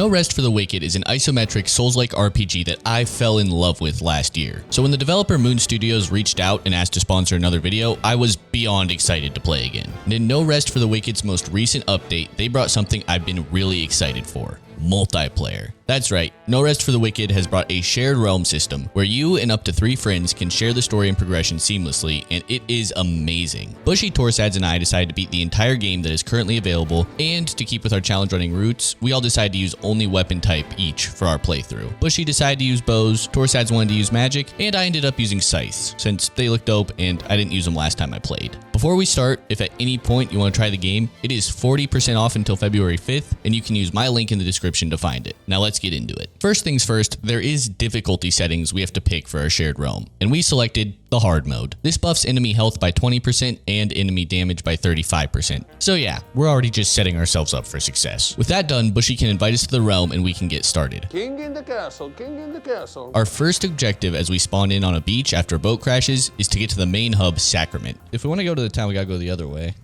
No Rest for the Wicked is an isometric Souls-like RPG that I fell in love with last year. So when the developer Moon Studios reached out and asked to sponsor another video, I was beyond excited to play again. And in No Rest for the Wicked's most recent update, they brought something I've been really excited for: multiplayer. That's right, No Rest for the Wicked has brought a shared realm system where you and up to 3 friends can share the story and progression seamlessly, and it is amazing. Bushy, Torsadz, and I decided to beat the entire game that is currently available, and to keep with our challenge running roots, we all decided to use only weapon type each for our playthrough. Bushy decided to use bows, Torsadz wanted to use magic, and I ended up using Scythes, since they look dope and I didn't use them last time I played. Before we start, if at any point you want to try the game, it is 40% off until February 5th, and you can use my link in the description to find it. Now let's get into it. First things first, there is difficulty settings we have to pick for our shared realm, and we selected the hard mode. This buffs enemy health by 20% and enemy damage by 35%. So yeah, we're already just setting ourselves up for success. With that done, Bushy can invite us to the realm and we can get started. King in the castle, king in the castle. Our first objective as we spawn in on a beach after a boat crashes is to get to the main hub, Sacrament. If we want to go to the town, we gotta go the other way.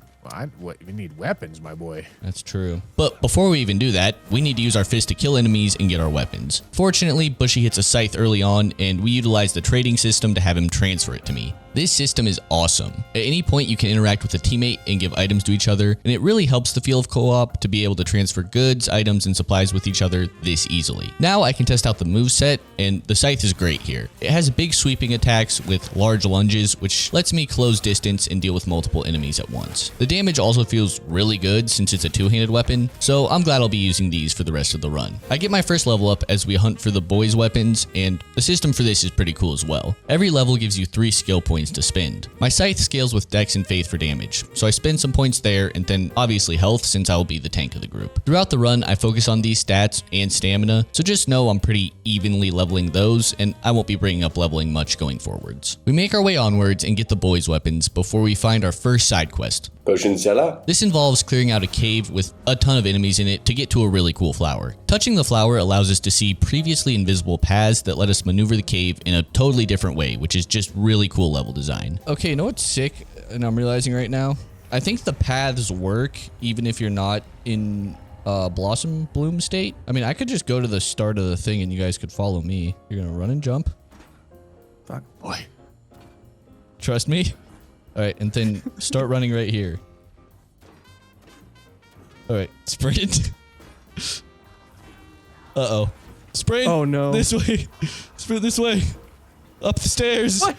We need weapons, my boy. That's true. But before we even do that, we need to use our fist to kill enemies and get our weapons. Fortunately, Bushy hits a scythe early on, and we utilize the trading system to have him transfer it to me. This system is awesome. At any point, you can interact with a teammate and give items to each other, and it really helps the feel of co-op to be able to transfer goods, items, and supplies with each other this easily. Now I can test out the moveset, and the scythe is great here. It has big sweeping attacks with large lunges, which lets me close distance and deal with multiple enemies at once. The damage also feels really good since it's a two-handed weapon, so I'm glad I'll be using these for the rest of the run. I get my first level up as we hunt for the boys' weapons, and the system for this is pretty cool as well. Every level gives you 3 skill points to spend. My scythe scales with dex and faith for damage, so I spend some points there, and then obviously health since I will be the tank of the group. Throughout the run, I focus on these stats and stamina, so just know I'm pretty evenly leveling those, and I won't be bringing up leveling much going forwards. We make our way onwards and get the boys' weapons before we find our first side quest. Potion seller. This involves clearing out a cave with a ton of enemies in it to get to a really cool flower. Touching the flower allows us to see previously invisible paths that let us maneuver the cave in a totally different way, which is just really cool level design. Okay, you know what's sick, and I'm realizing right now? I think the paths work even if you're not in blossom bloom state. I mean, I could just go to the start of the thing and you guys could follow me. You're gonna run and jump. Fuck, boy. Trust me. All right, and then start running right here. All right, sprint. Uh-oh. Sprint. Oh, no. This way. Sprint this way. Up the stairs. What?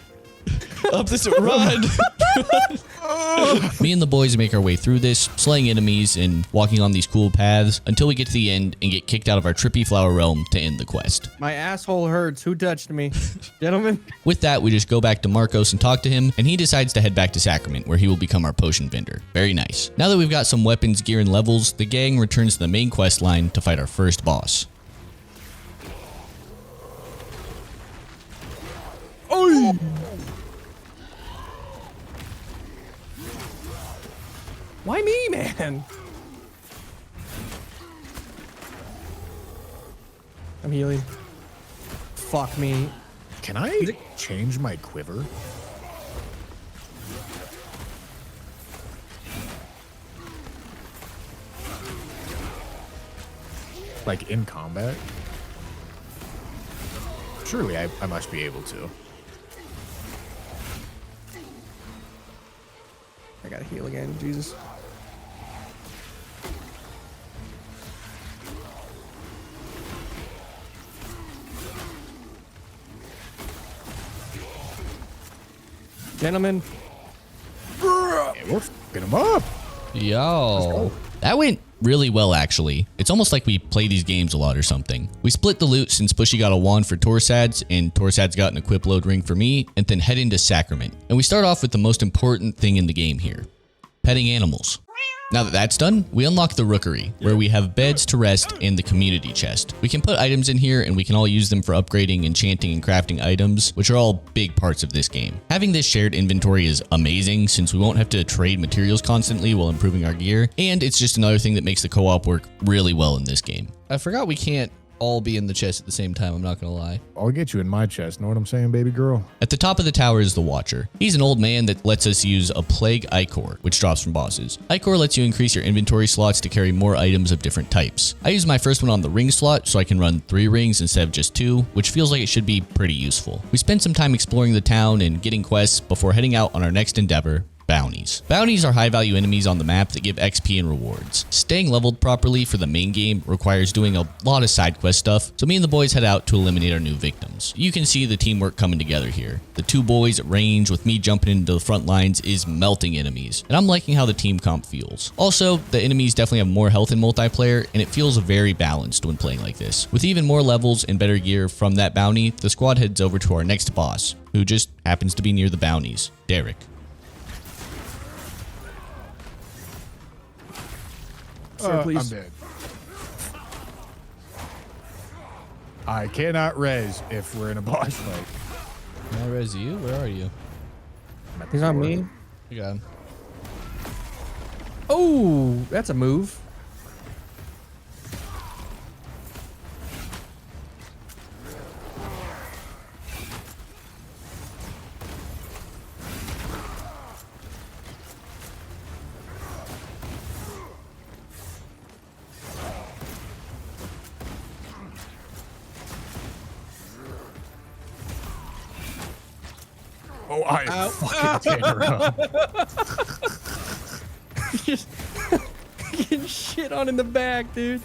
Up this. Run. Me and the boys make our way through this, slaying enemies and walking on these cool paths until we get to the end and get kicked out of our trippy flower realm to end the quest. My asshole hurts. Who touched me? Gentlemen? With that, we just go back to Marcos and talk to him, and he decides to head back to Sacrament, where he will become our potion vendor. Very nice. Now that we've got some weapons, gear, and levels, the gang returns to the main quest line to fight our first boss. Oh! Why me, man? I'm healing. Fuck me. Can I change my quiver? Like in combat? Surely I must be able to. I gotta heal again, Jesus. Gentlemen. Yeah, we're fucking him up. Yo. That went really well, actually. It's almost like we play these games a lot or something. We split the loot since Bushy got a wand for Torsadz, and Torsadz got an equip load ring for me, and then head into Sacrament. And we start off with the most important thing in the game here: petting animals. Now that that's done, we unlock the Rookery, where we have beds to rest and the community chest. We can put items in here and we can all use them for upgrading, enchanting, and crafting items, which are all big parts of this game. Having this shared inventory is amazing since we won't have to trade materials constantly while improving our gear, and it's just another thing that makes the co-op work really well in this game. I forgot we can't all be in the chest at the same time, I'm not gonna lie. I'll get you in my chest. Know what I'm saying, baby girl? At the top of the tower is the Watcher. He's an old man that lets us use a Plague Ichor, which drops from bosses. Ichor lets you increase your inventory slots to carry more items of different types. I use my first one on the ring slot so I can run 3 rings instead of just 2, which feels like it should be pretty useful. We spend some time exploring the town and getting quests before heading out on our next endeavor, bounties. Bounties are high value enemies on the map that give XP and rewards. Staying leveled properly for the main game requires doing a lot of side quest stuff, so me and the boys head out to eliminate our new victims. You can see the teamwork coming together here. The 2 boys at range with me jumping into the front lines is melting enemies, and I'm liking how the team comp feels. Also, the enemies definitely have more health in multiplayer, and it feels very balanced when playing like this. With even more levels and better gear from that bounty, the squad heads over to our next boss, who just happens to be near the bounties, Derek. Sir, please. I'm dead. I cannot res if we're in a boss fight. Can I res you? Where are you? He's on me. You got him. Oh, that's a move. Oh, I fucking Tanner. Just getting shit on in the back, dude.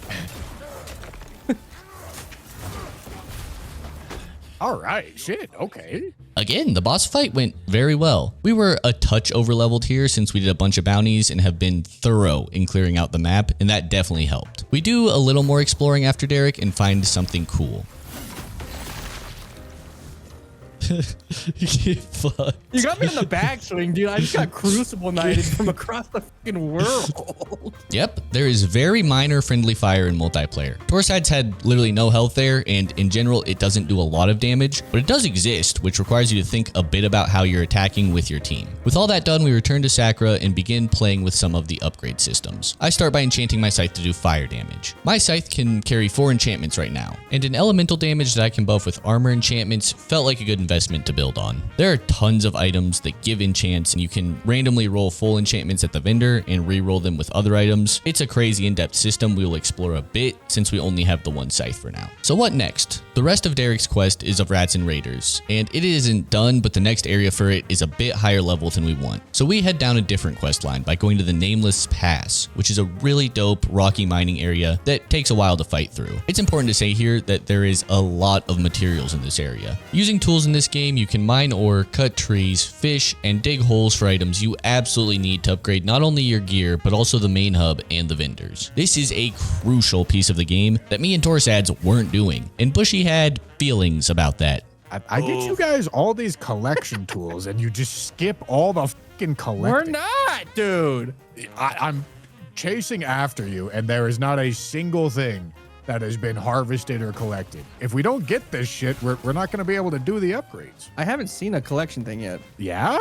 All right, shit, okay. Again, the boss fight went very well. We were a touch overleveled here since we did a bunch of bounties and have been thorough in clearing out the map, and that definitely helped. We do a little more exploring after Derek and find something cool. Fuck. You got me on the backswing, dude. I just got crucible knighted from across the fucking world. Yep, there is very minor friendly fire in multiplayer. Torsadz had literally no health there, and in general, it doesn't do a lot of damage, but it does exist, which requires you to think a bit about how you're attacking with your team. With all that done, we return to Sacra and begin playing with some of the upgrade systems. I start by enchanting my scythe to do fire damage. My scythe can carry 4 enchantments right now, and an elemental damage that I can buff with armor enchantments felt like a good investment to build on. There are tons of items that give enchants, and you can randomly roll full enchantments at the vendor and re-roll them with other items. It's a crazy in-depth system we will explore a bit since we only have the 1 scythe for now. So what next? The rest of Derek's quest is of rats and raiders, and it isn't done, but the next area for it is a bit higher level than we want. So we head down a different quest line by going to the Nameless Pass, which is a really dope rocky mining area that takes a while to fight through. It's important to say here that there is a lot of materials in this area. Using tools in this game, you can mine ore, cut trees, fish, and dig holes for items you absolutely need to upgrade not only your gear, but also the main hub and the vendors. This is a crucial piece of the game that me and Torsadz weren't doing, and Bushy had feelings about that. I get you guys all these collection tools, and you just skip all the fucking collecting. We're not, dude. I'm chasing after you, and there is not a single thing that has been harvested or collected. If we don't get this shit, we're not going to be able to do the upgrades. I haven't seen a collection thing yet. Yeah?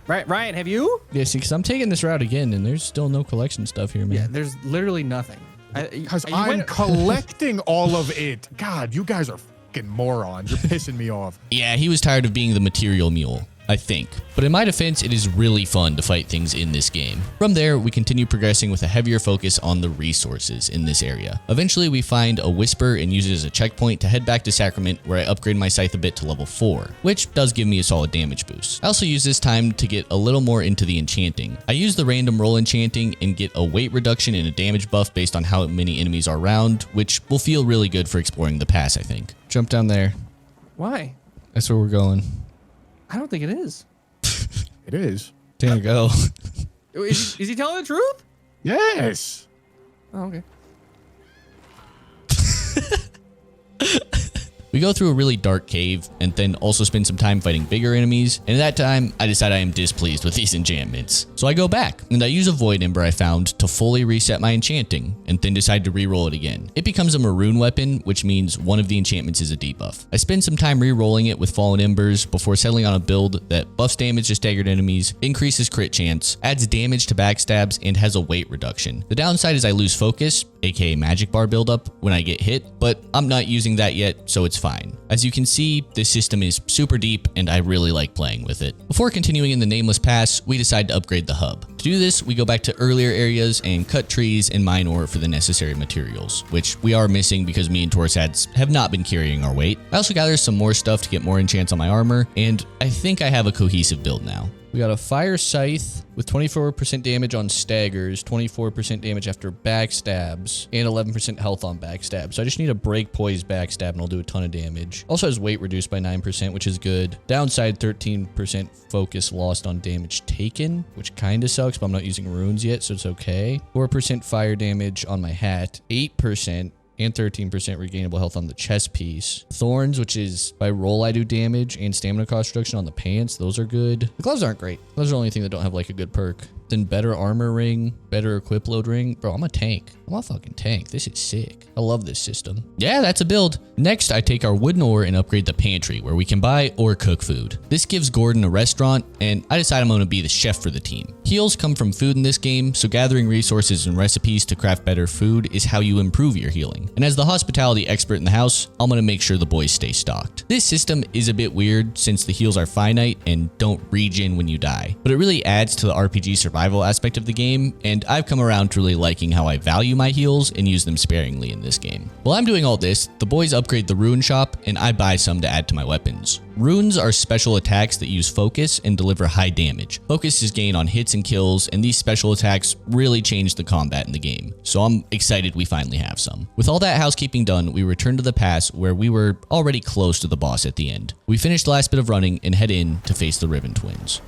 Right, Ryan, have you? Yeah, see, because I'm taking this route again, and there's still no collection stuff here, man. Yeah, there's literally nothing. Because I'm collecting all of it. God, you guys are fucking morons. You're pissing me off. Yeah, he was tired of being the material mule, I think. But in my defense, it is really fun to fight things in this game. From there, we continue progressing with a heavier focus on the resources in this area. Eventually, we find a whisper and use it as a checkpoint to head back to Sacrament, where I upgrade my scythe a bit to level 4, which does give me a solid damage boost. I also use this time to get a little more into the enchanting. I use the random roll enchanting and get a weight reduction and a damage buff based on how many enemies are around, which will feel really good for exploring the pass, I think. Jump down there. Why? That's where we're going. I don't think it is. It is. There you go. Is he telling the truth? Yes. Oh, okay. We go through a really dark cave and then also spend some time fighting bigger enemies, and at that time, I decide I am displeased with these enchantments. So I go back, and I use a Void Ember I found to fully reset my Enchanting, and then decide to reroll it again. It becomes a Maroon weapon, which means one of the enchantments is a debuff. I spend some time rerolling it with Fallen Embers before settling on a build that buffs damage to staggered enemies, increases crit chance, adds damage to backstabs, and has a weight reduction. The downside is I lose focus, aka magic bar buildup, when I get hit, but I'm not using that yet, so it's fine. As you can see, this system is super deep and I really like playing with it. Before continuing in the Nameless Pass, we decide to upgrade the hub. To do this, we go back to earlier areas and cut trees and mine ore for the necessary materials, which we are missing because me and Torsadz have not been carrying our weight. I also gather some more stuff to get more enchants on my armor, and I think I have a cohesive build now. We got a Fire Scythe with 24% damage on staggers, 24% damage after backstabs, and 11% health on backstabs. So I just need a break poise backstab and I'll do a ton of damage. Also has weight reduced by 9%, which is good. Downside, 13% focus lost on damage taken, which kind of sucks, but I'm not using runes yet, so it's okay. 4% fire damage on my hat, 8%. And 13% regainable health on the chest piece. Thorns, which is by roll I do damage, and stamina cost reduction on the pants. Those are good. The gloves aren't great. Those are the only thing that don't have like a good perk. Then better armor ring, better equip load ring. Bro, I'm a tank. I'm a fucking tank. This is sick. I love this system. Yeah, that's a build. Next, I take our wooden ore and upgrade the pantry where we can buy or cook food. This gives Gordon a restaurant, and I decide I'm going to be the chef for the team. Heals come from food in this game, so gathering resources and recipes to craft better food is how you improve your healing. And as the hospitality expert in the house, I'm going to make sure the boys stay stocked. This system is a bit weird since the heals are finite and don't regen when you die, but it really adds to the RPG survival aspect of the game, and I've come around to really liking how I value my heals and use them sparingly in this game. While I'm doing all this, the boys upgrade the rune shop and I buy some to add to my weapons. Runes are special attacks that use focus and deliver high damage. Focus is gained on hits and kills, and these special attacks really change the combat in the game, so I'm excited we finally have some. With all that housekeeping done, we return to the pass where we were already close to the boss at the end. We finish the last bit of running and head in to face the Riven Twins.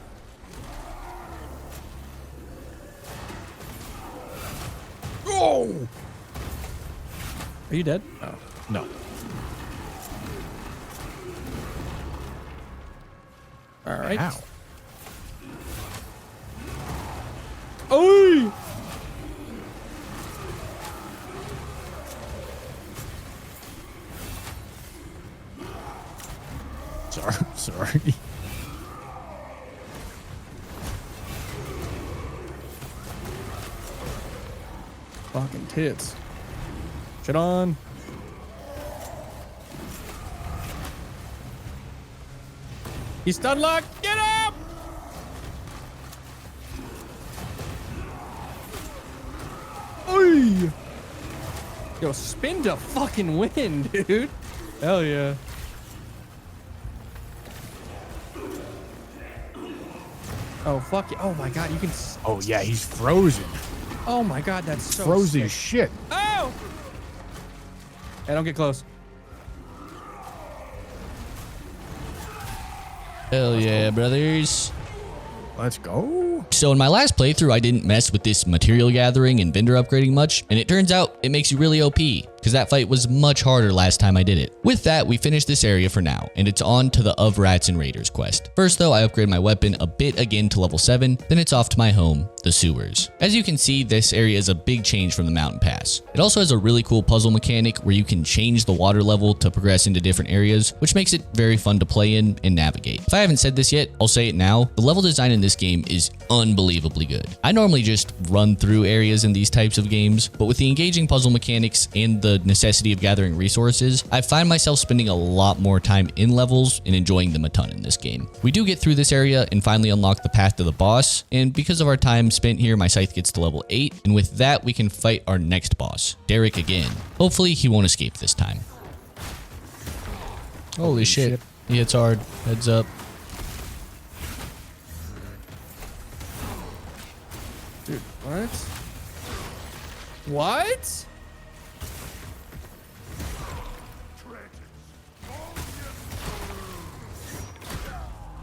Oh! Are you dead? Oh, no. All right. Ow. Oh! Sorry. Fucking tits. Shit on. He's stun locked. Get up! Oy! Yo, spin to fucking win, dude. Hell yeah. Oh, fuck yeah. Oh my god, you can... Oh yeah, he's frozen. Oh my god, that's so Frozen sick. shit. Oh! Hey, don't get close. Hell yeah, brothers. Let's go. So in my last playthrough, I didn't mess with this material gathering and vendor upgrading much, and it turns out it makes you really OP, because that fight was much harder last time I did it. With that, we finished this area for now, and it's on to the Of Rats and Raiders quest. First though, I upgrade my weapon a bit again to level 7, then it's off to my home, the sewers. As you can see, this area is a big change from the mountain pass. It also has a really cool puzzle mechanic where you can change the water level to progress into different areas, which makes it very fun to play in and navigate. If I haven't said this yet, I'll say it now. The level design in this game is unbelievably good. I normally just run through areas in these types of games, but with the engaging puzzle mechanics and the necessity of gathering resources, I find myself spending a lot more time in levels and enjoying them a ton in this game. We do get through this area and finally unlock the path to the boss, and because of our time spent here, my scythe gets to level 8, and with that we can fight our next boss, Derek again. Hopefully he won't escape this time. Holy shit. He hits hard. Heads up. Dude, what? What?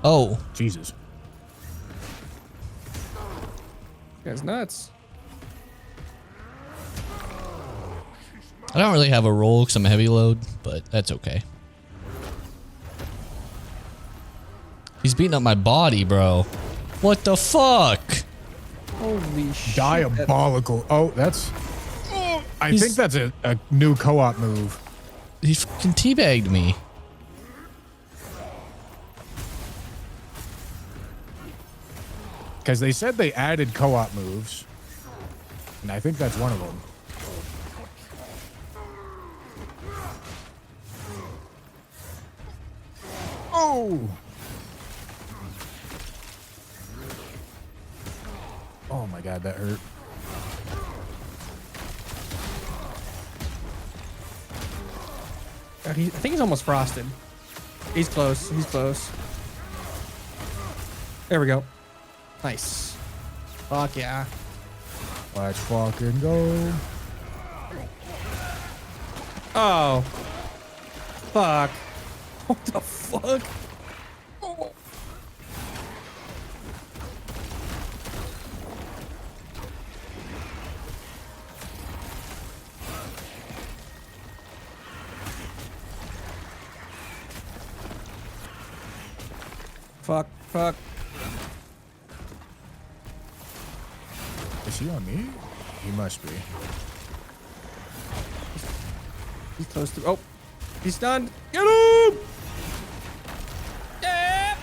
Oh. Jesus. This guy's nuts. I don't really have a roll because I'm a heavy load, but that's okay. He's beating up my body, bro. What the fuck? Holy shit. Diabolical. Oh, that's... I think that's a new co-op move. He fucking teabagged me. Because they said they added co-op moves. And I think that's one of them. Oh! Oh my god, that hurt. I think he's almost frosted. He's close. He's close. There we go. Nice. Fuck yeah. Let's fucking go. Oh. Fuck. What the fuck? Oh. Fuck, fuck. Is he on me? He must be. He's close to. Oh, he's stunned. Get him! Yeah.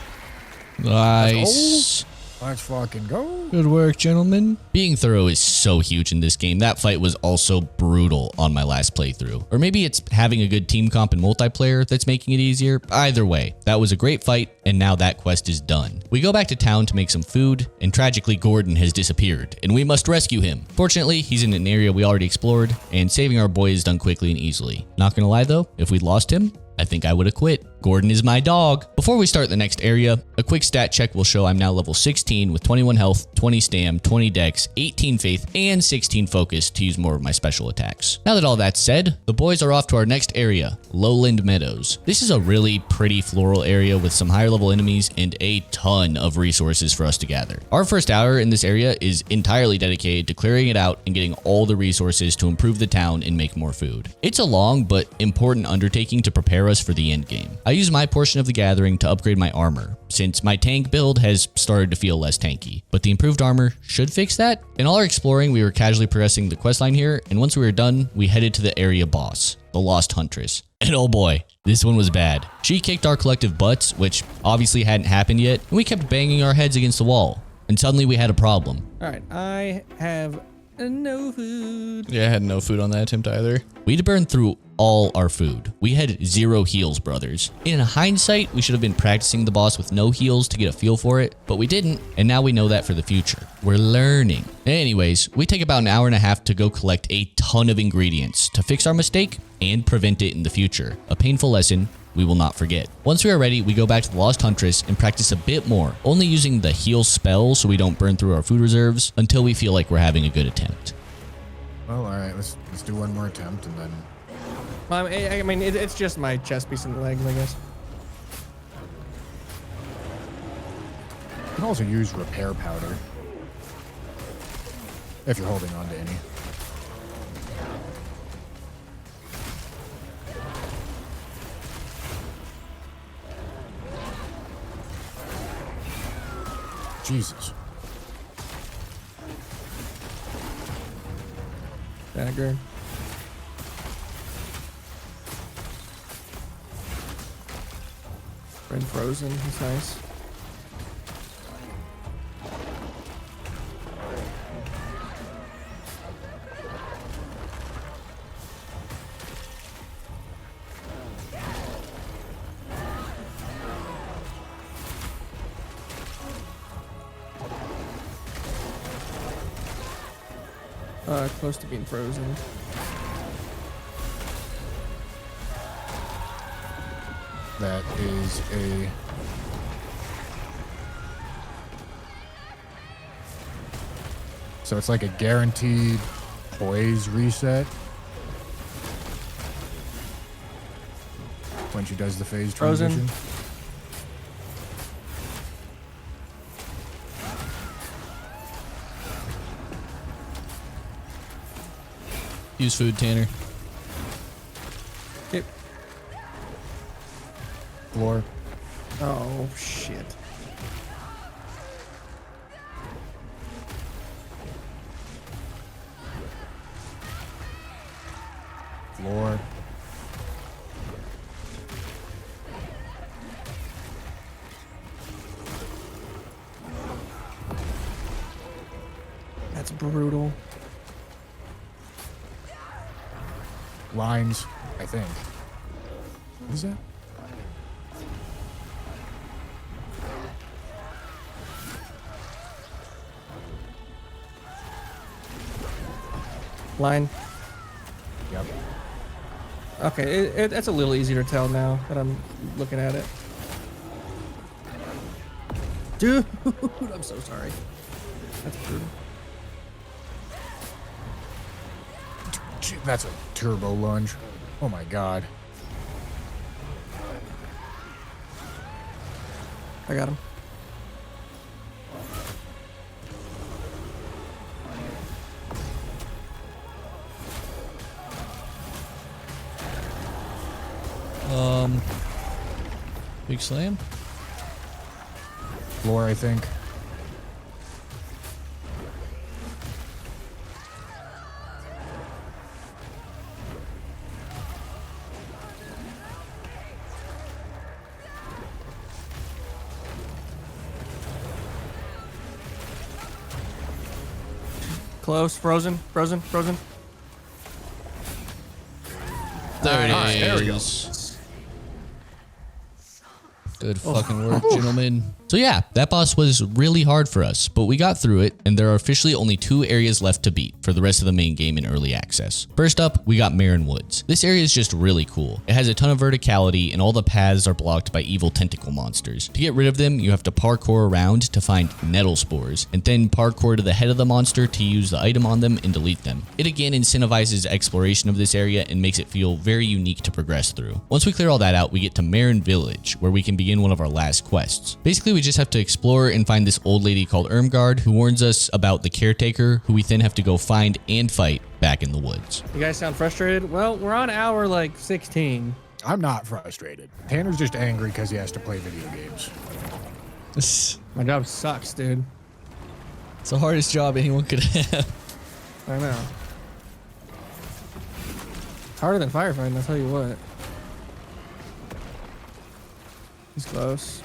Nice. Let's fucking go. Good work, gentlemen. Being thorough is so huge in this game. That fight was also brutal on my last playthrough. Or maybe it's having a good team comp and multiplayer that's making it easier. Either way, that was a great fight, and now that quest is done. We go back to town to make some food, and tragically Gordon has disappeared, and we must rescue him. Fortunately, he's in an area we already explored, and saving our boy is done quickly and easily. Not gonna lie though, if we'd lost him, I think I would have quit. Gordon is my dog. Before we start the next area, a quick stat check will show I'm now level 16 with 21 health, 20 stam, 20 dex, 18 faith, and 16 focus to use more of my special attacks. Now that all that's said, the boys are off to our next area, Lowland Meadows. This is a really pretty floral area with some higher level enemies and a ton of resources for us to gather. Our first hour in this area is entirely dedicated to clearing it out and getting all the resources to improve the town and make more food. It's a long but important undertaking to prepare us for the end game. I use my portion of the gathering to upgrade my armor, since my tank build has started to feel less tanky. But the improved armor should fix that. In all our exploring, we were casually progressing the questline here, and once we were done, we headed to the area boss, the Lost Huntress. And oh boy, this one was bad. She kicked our collective butts, which obviously hadn't happened yet, and we kept banging our heads against the wall. And suddenly we had a problem. All right, I have no food. Yeah, I had no food on that attempt either. We had to burn through all our food. We had 0 heals, brothers. In hindsight, we should have been practicing the boss with no heals to get a feel for it, but we didn't, and now we know that for the future. We're learning. Anyways, we take about an hour and a half to go collect a ton of ingredients to fix our mistake and prevent it in the future. A painful lesson we will not forget. Once we are ready, we go back to the Lost Huntress and practice a bit more, only using the heal spell so we don't burn through our food reserves until we feel like we're having a good attempt. Well, all right, let's do one more attempt and then... I mean, it's just my chest piece and legs, I guess. You can also use repair powder if you're holding on to any. Jesus. Dagger. Been frozen. That's nice. Close to being frozen. That is a... So it's like a guaranteed poise reset when she does the phase Frozen. transition. Use food, Tanner. Yep. Floor. Oh shit. Lord. That's brutal. Lines, I think. What is that? Line. Yep. Okay, it's a little easier to tell now that I'm looking at it. Dude, I'm so sorry. That's brutal. That's a turbo lunge. Oh my god. I got him. Big slam. Floor, I think. Close. Frozen. Frozen. Frozen. There it is. There we go. Good fucking work, gentlemen. So yeah, that boss was really hard for us, but we got through it, and there are officially only 2 areas left to beat for the rest of the main game in early access. First up, we got Marin Woods. This area is just really cool. It has a ton of verticality, and all the paths are blocked by evil tentacle monsters. To get rid of them, you have to parkour around to find nettle spores, and then parkour to the head of the monster to use the item on them and delete them. It again incentivizes exploration of this area and makes it feel very unique to progress through. Once we clear all that out, we get to Marin Village, where we can begin one of our last quests. Basically, we just have to explore and find this old lady called Irmgard, who warns us about the caretaker, who we then have to go find and fight back in the woods. You guys sound frustrated? Well, we're on hour like 16. I'm not frustrated. Tanner's just angry because he has to play video games. It's My job sucks, dude. the hardest job anyone could have. I know. It's harder than firefighting, I'll tell you what. He's close.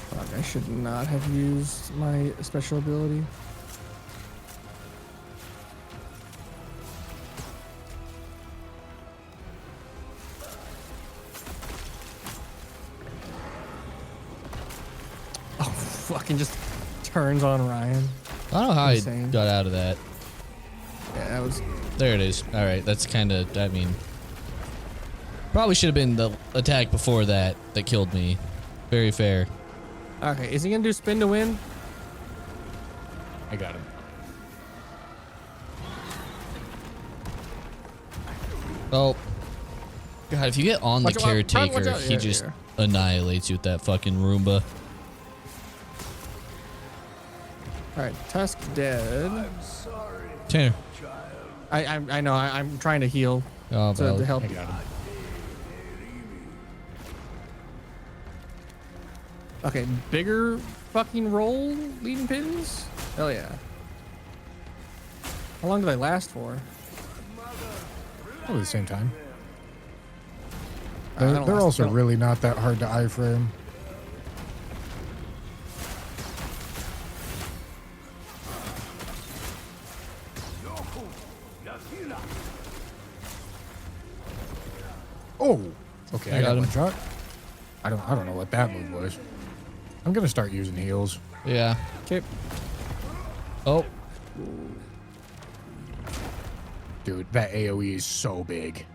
Fuck, I should not have used my special ability. Fucking just turns on Ryan. I don't know how Insane. I got out of that. Yeah, that was. There it is. All right, that's kind of, I mean, probably should have been the attack before that that killed me. Very fair. Okay, is he gonna do spin to win? I got him. Oh. God, if you get on the Watch out, watch caretaker, out. he Yeah, just yeah. annihilates you with that fucking Roomba. Alright, Tusk dead. Tanner. I know, I'm trying to heal Oh, to valid. help. I got him. Okay, bigger fucking roll leading pins? Hell yeah. How long do they last for? Probably the same time. I They're, don't they're last- also I don't- really not that hard to iframe. Oh, okay. I I got got him. one shot. I don't know what that move was. I'm gonna start using heals. Yeah. Okay. Oh. Dude, that AoE is so big.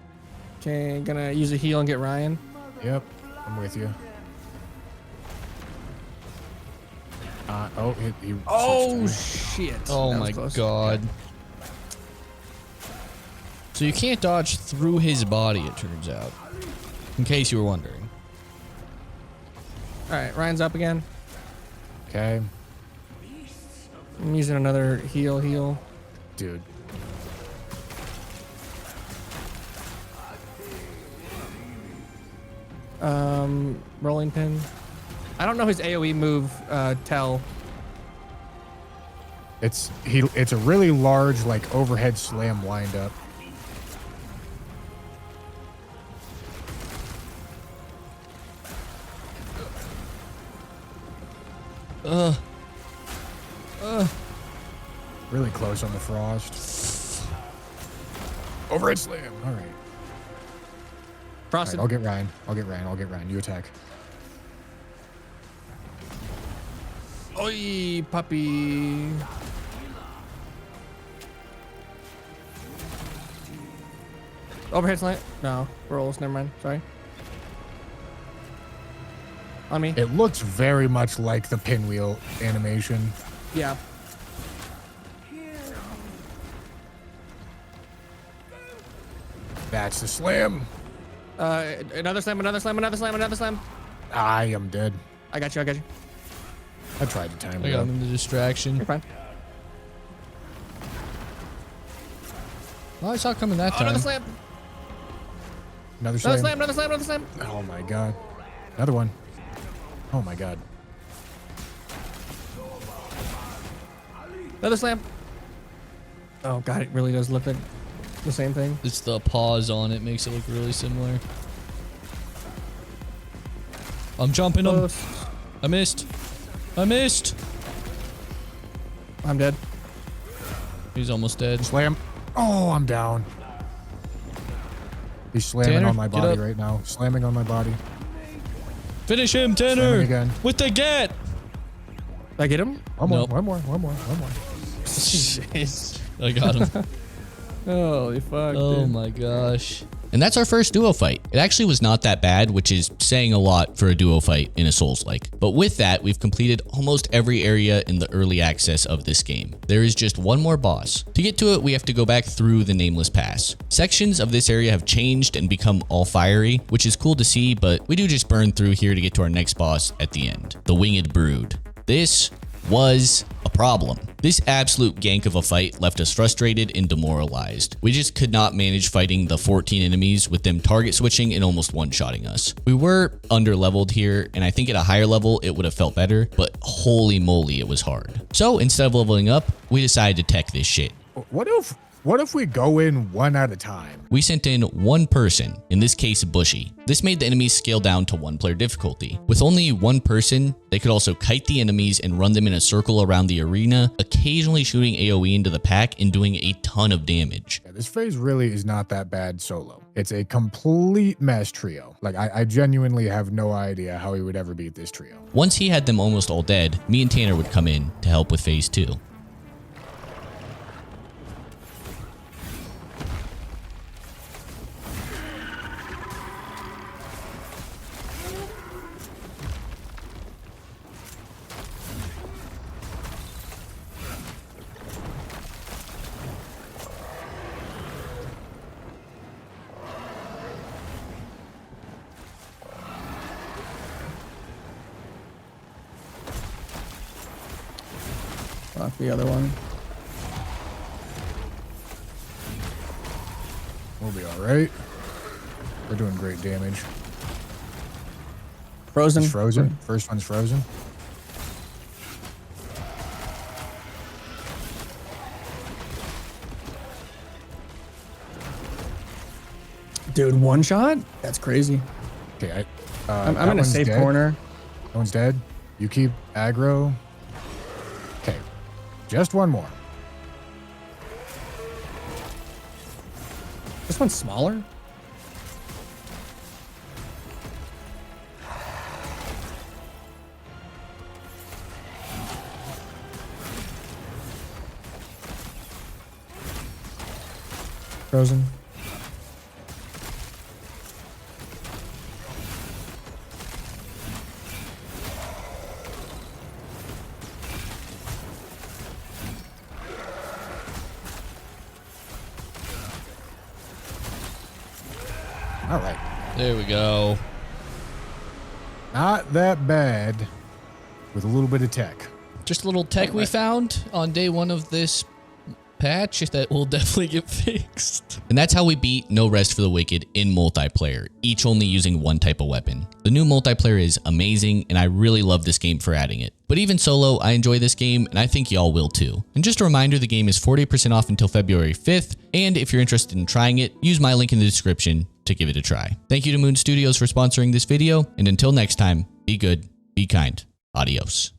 Okay, gonna use a heal and get Ryan. Yep, I'm with you. Oh, he Oh switched to me. shit. Oh That was my close. god. So you can't dodge through his body, it turns out. In case you were wondering. Alright, Ryan's up again. Okay, I'm using another heal. dude. Rolling pin. I don't know his AoE move, Tell. It's a really large, like, overhead slam wind up. Really close on the frost. Overhead slam. All right. Frosted. I'll get Ryan. I'll get Ryan. You attack. Oi, puppy. Overhead slant? No. Rolls. Never mind. Sorry. On me. It looks very much like the pinwheel animation. Yeah. That's the slam. Another slam, another slam, another slam, another slam. I am dead. I got you, I got you. I tried to time I it got up. him in the distraction. You're fine. Oh, I saw it coming that Oh, time. another slam. Another slam. Another slam, another slam, another slam. Oh my god. Another one. Oh my god. Another slam. Oh god, it really does look like the same thing. It's the pause on it makes it look really similar. I'm jumping him. Close. I missed. I missed. I'm dead. He's almost dead. Slam. Oh, I'm down. He's slamming Tanner, on my get body up. right now. Slamming on my body. Finish him, Slamming Tanner. again. With the get. Did I get him? One more, Nope. one more, one more, one more. Jeez. I got him. Holy fuck, Oh dude. my gosh. And that's our first duo fight. It actually was not that bad, which is saying a lot for a duo fight in a Souls-like. But with that, we've completed almost every area in the early access of this game. There is just one more boss. To get to it, we have to go back through the Nameless Pass. Sections of this area have changed and become all fiery, which is cool to see, but we do just burn through here to get to our next boss at the end, the Winged Brood. This was a problem. This absolute gank of a fight left us frustrated and demoralized. We just could not manage fighting the 14 enemies with them target switching and almost one-shotting us. We were under-leveled here, and I think at a higher level it would have felt better, but holy moly, it was hard. So instead of leveling up, we decided to tech this shit. What if we go in one at a time? We sent in one person, in this case Bushy. This made the enemies scale down to 1-player difficulty. With only one person, they could also kite the enemies and run them in a circle around the arena, occasionally shooting AoE into the pack and doing a ton of damage. Yeah, this phase really is not that bad solo. It's a complete mess trio. Like, I genuinely have no idea how he would ever beat this trio. Once he had them almost all dead, me and Tanner would come in to help with phase 2. Fuck the other one. We'll be all right. We're doing great damage. Frozen. It's frozen. First one's frozen. Dude, one shot? That's crazy. Okay, I'm that in a one's safe dead. corner. That one's dead. You keep aggro. Okay, just one more. This one's smaller. Frozen. All right, There we go. not that bad with a little bit of tech. Just a little tech we found on day 1 of this patch that will definitely get fixed. And that's how we beat No Rest for the Wicked in multiplayer, each only using one type of weapon. The new multiplayer is amazing, and I really love this game for adding it. But even solo, I enjoy this game, and I think y'all will too. And just a reminder, the game is 40% off until February 5th, and if you're interested in trying it, use my link in the description to give it a try. Thank you to Moon Studios for sponsoring this video, and until next time, be good, be kind, adios.